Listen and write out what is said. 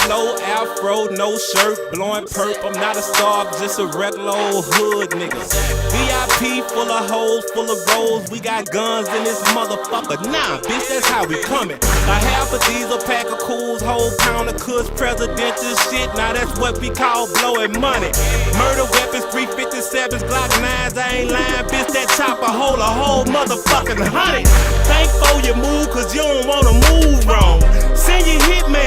low afro, no shirt, blowing perp. I'm not a star, I'm just a regular old hood nigga. VIP full of hoes, full of rolls. We got guns in this motherfucker. Nah, bitch, that's how we coming. A half a diesel, pack of cools, whole pound of kush, presidential shit. Now that's what we call blowing money. Murder weapons, 357s, Glock 9s. I ain't lying, bitch. That chopper hold a whole motherfucking 100. Thank for your move, cause you don't wanna move wrong. Send your hitman.